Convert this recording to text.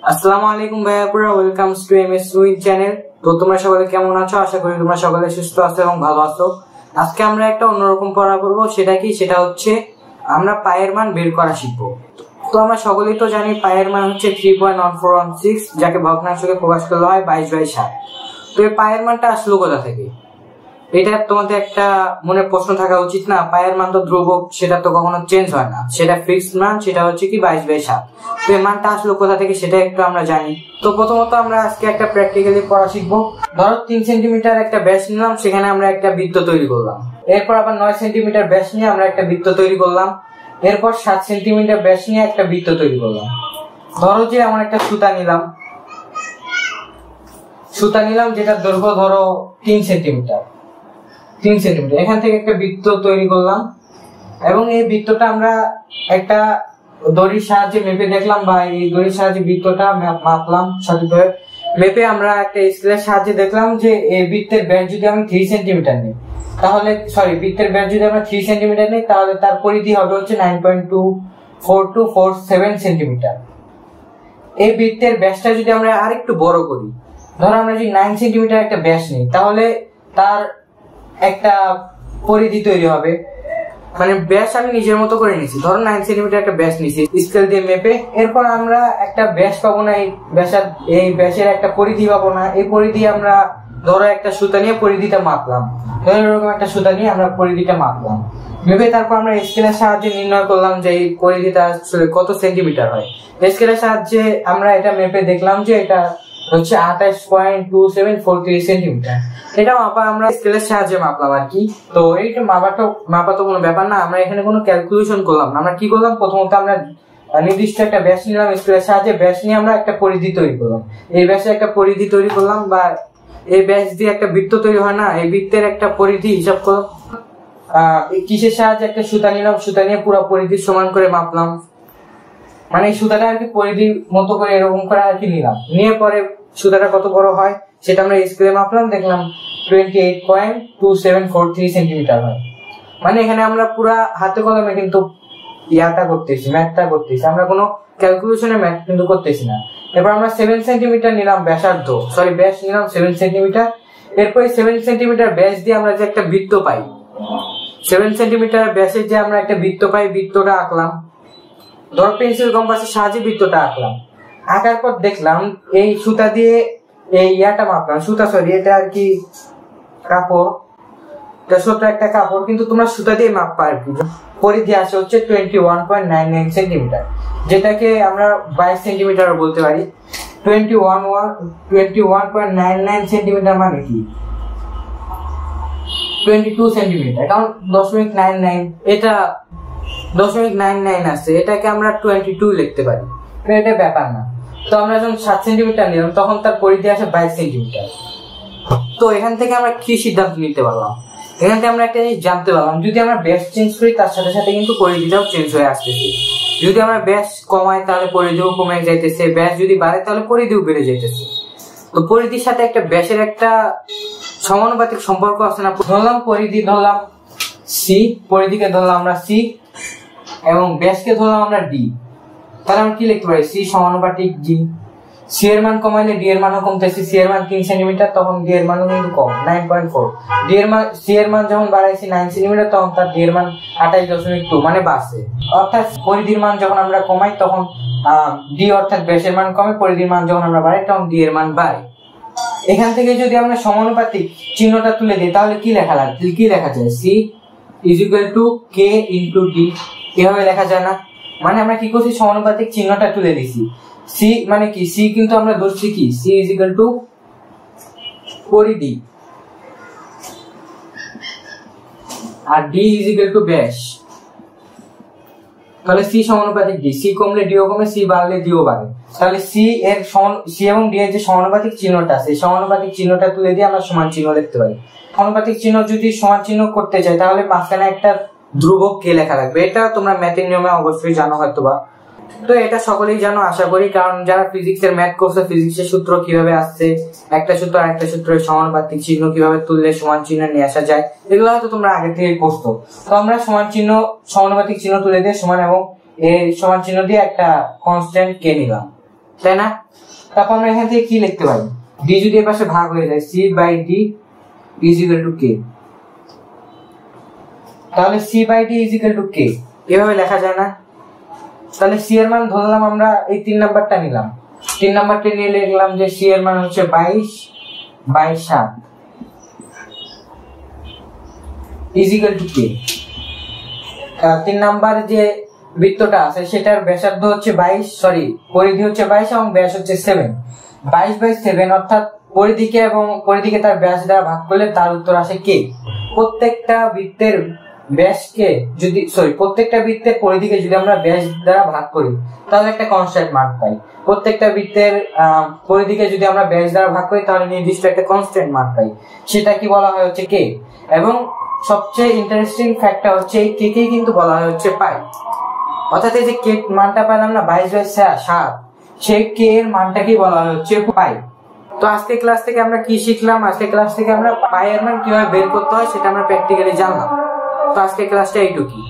আসসালামু আলাইকুম ভাইয়াপুরা, welcome to MS win channel. তো তোমরা সকলে কেমন আছো? আশা করি তোমরা সকলে সুস্থ আছো এবং ভালো আছো। আজকে আমরা একটা অন্যরকম পড়া করবো। সেটা হচ্ছে আমরা পায়ের মান বের করা শিখবো। তো আমরা সকলেই তো জানি পায়ের মান হচ্ছে 3.1416, যাকে ভগ্নাংশকে প্রকাশ করা হয় 22/7। তো এই পায়ের মানটা আসলো কোথা থেকে? এটা তোমাদের একটা মনে প্রশ্ন থাকা উচিত না? পায়ের মান তো ধ্রুবক, সেটা তো কখনো চেঞ্জ হয় না, সেটা ফিক্সড মান, সেটা হচ্ছে কি 22/7। তো এই মানটা আসলো কোথা থেকে সেটা একটু আমরা জানি। তো প্রথমত আমরা আজকে একটা প্র্যাকটিক্যালি পড়া শিখবো। ধরো 3 সেন্টিমিটার একটা ব্যাস নিলাম, সেখানে আমরা একটা বৃত্ত তৈরি করলাম। এরপর আবার 9 সেন্টিমিটার ব্যাস নিয়ে আমরা একটা বৃত্ত তৈরি করলাম। এরপর 7 সেন্টিমিটার ব্যাস নিয়ে একটা বৃত্ত তৈরি করলাম। ধরো যে আমার একটা সুতা নিলাম যেটা দৈর্ঘ্য ধরো 3 সেন্টিমিটার। এখান থেকে একটা বৃত্ত তৈরি করলাম এবং এই বৃত্তটা আমরা একটা দড়ির সাহায্যে মেপে দেখলাম, বা এই দড়ির সাহায্যে বৃত্তটা মাপলাম সঠিকভাবে। মেপে আমরা একটা স্কেলের সাহায্যে দেখলাম যে এই বৃত্তের ব্যাস যদি আমি 3 সেন্টিমিটার নিই, তাহলে তার পরিধি হবে হচ্ছে 9.24247 সেন্টিমিটার। এই বৃত্তের ব্যাসটা যদি আমরা আরেকটু বড় করি, ধরো আমরা যদি 9 সেন্টিমিটার একটা ব্যাস নিই, তাহলে তার একটা পরিধি তৈরি হবে। মানে ব্যাস আমি নিজের মতো করে নিছি, ধরো 9 সেন্টিমিটার একটা ব্যাস নিছি স্কেল দিয়ে মেপে। এরপর আমরা একটা ব্যাস পাবো না, এই ব্যাসের একটা পরিধি পাবো না। এই পরিধি আমরা ধরো একটা সুতা নিয়ে পরিধিটা মাপলাম, এরকম একটা সুতা নিয়ে আমরা পরিধিটা মাপলাম। মেপে তারপর আমরা স্কেলের সাহায্যে নির্ণয় করলাম যে এই পরিধিটা আসলে কত সেন্টিমিটার হয়। স্কেলের সাহায্যে আমরা এটা মেপে দেখলাম যে এটা হচ্ছে 28.2743 সেন্টিমিটার। এটা আমরা স্কেলের সাহায্যে মাপলাম আর কি। তো এইটা মাপা তো কোনো ব্যাপার না, আমরা এখানে কোনো ক্যালকুলেশন করলাম না। আমরা কি করলাম, প্রথমত আমরা নির্দিষ্ট একটা ব্যাস নিলাম, স্কেলের সাহায্যে ব্যাস নিয়ে আমরা একটা পরিধি তৈরি করলাম। এই ব্যাসে একটা পরিধি তৈরি করলাম, বা এই ব্যাস দিয়ে একটা বৃত্ত তৈরি হয় না, এই বৃত্তের একটা পরিধি হিসাব করলাম। কিসের সাহায্যে একটা সুতা নিলাম, সুতা নিয়ে পুরো পরিধি সমান করে মাপলাম। মানে এই সুতাটা আর কি পরিধির মতো করে এরকম করে আর কি নিলাম, নিয়ে পরে সুতাটা কত বড় হয় সেটা আমরা স্কেলে মাপলাম, দেখলাম 28.2743 সেন্টিমিটার হয়। মানে এখানে আমরা পুরা হাতে কলমে কিন্তু ম্যাথটা করতেছি, আমরা কোনো ক্যালকুলেশনে ম্যাথ কিন্তু করতেছি না। এরপর আমরা 7 সেন্টিমিটার নিলাম ব্যাস নিলাম 7 সেন্টিমিটার। এরপর 7 সেন্টিমিটার ব্যাস দিয়ে আমরা যে একটা বৃত্ত পাই, 7 সেন্টিমিটার ব্যাসের যে আমরা একটা বৃত্ত পাই, বৃত্তটা আঁকলাম। ধর পেন্সিল কম্পাসের সাহায্যে বৃত্তটা আঁকলাম। আঁকার পর দেখলাম এই সুতা দিয়ে এই মাপলাম, এটা আর কি কাপড়, ছোট একটা কাপড়, কিন্তু তোমরা সুতা দিয়ে মাপবা আর কি। পরিধি আসে হচ্ছে 21.99 সেন্টিমিটার, যেটাকে আমরা 22 সেন্টিমিটার বলতে পারি। 21.99 সেন্টিমিটার মানে কি 22 সেন্টিমিটার, কারণ 0.99 এটা 0.99 আছে, এটাকে আমরা 22 লিখতে পারি, এটা ব্যাপার না। তো আমরা যখন 7 সেন্টিমিটার নিলাম, তখন তার পরিধি আসে 22 সেন্টিমিটার। তো এখান থেকে আমরা কি সিদ্ধান্ত নিতে পারলাম? এখান থেকে আমরা একটা জিনিস জানতে পারলাম, যদি আমরা ব্যাস চেঞ্জ করি তার সাথে সাথে কিন্তু পরিধিটাও চেঞ্জ হয়ে আসতেছে। যদি আমরা ব্যাস কমাই তাহলে পরিধিও কমে যাইতেছে, ব্যাস যদি বাড়ে তাহলে পরিধিও বেড়ে যাইতেছে। তো পরিধির সাথে একটা ব্যাসের একটা সমানুপাতিক সম্পর্ক আছে না? ধরলাম সি, পরিধিকে ধরলাম আমরা সি এবং ব্যাসকে ধরলাম আমরা ডি। তাহলে আমরা কি লিখতে পারি, সি সমানুপাতিক ডি। সি এর মান কমাইলে ডি এর মানও কমতেছে। সি এর মান 3 সেন্টিমিটার, তখন ডি এর মানও কিন্তু কম 9.4। সি এর মান যখন বাড়াইছি 9 সেন্টিমিটার, তখন তার ডি এর মান 28.2 মানে বাড়ছে। অর্থাৎ পরিধির মান যখন আমরা কমাই তখন ডি অর্থাৎ ব্যাসের মান কমে, পরিধির মান যখন আমরা বাড়াই তখন ডি এর মান বাড়ে। এখান থেকে যদি আমরা সমানুপাতিক চিহ্নটা তুলে দিই, তাহলে কি লেখা যায়, C is equal to K into D, এভাবে লেখা যায় না? মানে আমরা কি করছি, সমানুপাতিক চিহ্নটা তুলে দিছি। সি মানে কি, সি কিন্তু আমরা ধরছি কি, সি ইজ ইকুয়াল টু পরিধি আর ডি ইজ ইকুয়াল টু ব্যাস। তাহলে সি সমানুপাতিক ডি, সি কমলে ডিও কমে, সি বাড়লে ডিও বাড়ে। তাহলে সি এবং ডি এর যে সমানুপাতিক চিহ্নটা আছে, সমানুপাতিক চিহ্নটা তুলে দিয়ে আমরা সমান চিহ্ন লিখতে পারি। সমানুপাতিক চিহ্ন যদি সমান চিহ্ন করতে চাই, তাহলে মাঝখানে একটা ধ্রুবক কে লেখা লাগবে। এটা তোমরা ম্যাথের নিয়মে অবশ্যই জানো হয়তোবা। তো এটা সকলেই জানো আশা করি, কারণ যারা ফিজিক্সের ম্যাথ করছে, ফিজিক্সের সূত্র কিভাবে আসছে, একটা সূত্র আর একটা সূত্রের সমানুপাতিক চিহ্ন কিভাবে তুললে সমান চিহ্ন নিয়ে আসা যায়, এগুলো হয়তো তোমরা আগে থেকে পড়তো। তো আমরা সমানুপাতিক চিহ্ন তুলে দিয়ে সমান এবং এই সমান চিহ্ন দিয়ে একটা কনস্ট্যান্ট কে নিলাম। তাই না? তারপর আমরা এখান থেকে কি লিখতে পারি, ডি যদি এর পাশে ভাগ হয়ে যায় C by D is equal to K, তাহলে C by D is equal to K এভাবে লেখা যায় না? তাহলে সি এর মান ধরলাম আমরা এই 3 নাম্বারটা নিলাম, 3 নাম্বারটা নিয়ে লিখলাম যে সি এর মান হচ্ছে 22/7 is equal to K. 3 number যে বৃত্তটা আছে সেটার ব্যাসার্ধ হচ্ছে 22, সরি পরিধি হচ্ছে 22 এবং ব্যাস হচ্ছে 7, 22/7 অর্থাৎ পরিধিকে এবং পরিধিকে তার ব্যাস দ্বারা ভাগ করলে তার উত্তর আসে কে। প্রত্যেকটা বৃত্তের ব্যাসকে যদি প্রত্যেকটা বৃত্তের পরিধিকে যদি আমরা ব্যাস দ্বারা ভাগ করি তাহলে একটা কনস্ট্যান্ট মান পাই। প্রত্যেকটা বৃত্তের পরিধিকে যদি আমরা ব্যাস দ্বারা ভাগ করি তাহলে নির্দিষ্ট একটা কনস্ট্যান্ট মান পাই, সেটা কি বলা হয় হচ্ছে কে। এবং সবচেয়ে ইন্টারেস্টিং ফ্যাক্টর হচ্ছে এই কে কেই কিন্তু বলা হয় হচ্ছে পাই, অর্থাৎ এই যে কে মানটা পেলাম না 22/7, সেই কে এর মানটাকেই বলা হয় হচ্ছে পাই। তো আজকে ক্লাস থেকে আমরা কি শিখলাম, আজকে ক্লাস থেকে আমরা পাই এর মান কিভাবে বের করতে হয় সেটা আমরা প্র্যাকটিক্যালি জানলাম। তো আজকে ক্লাসটা এইটুকুই।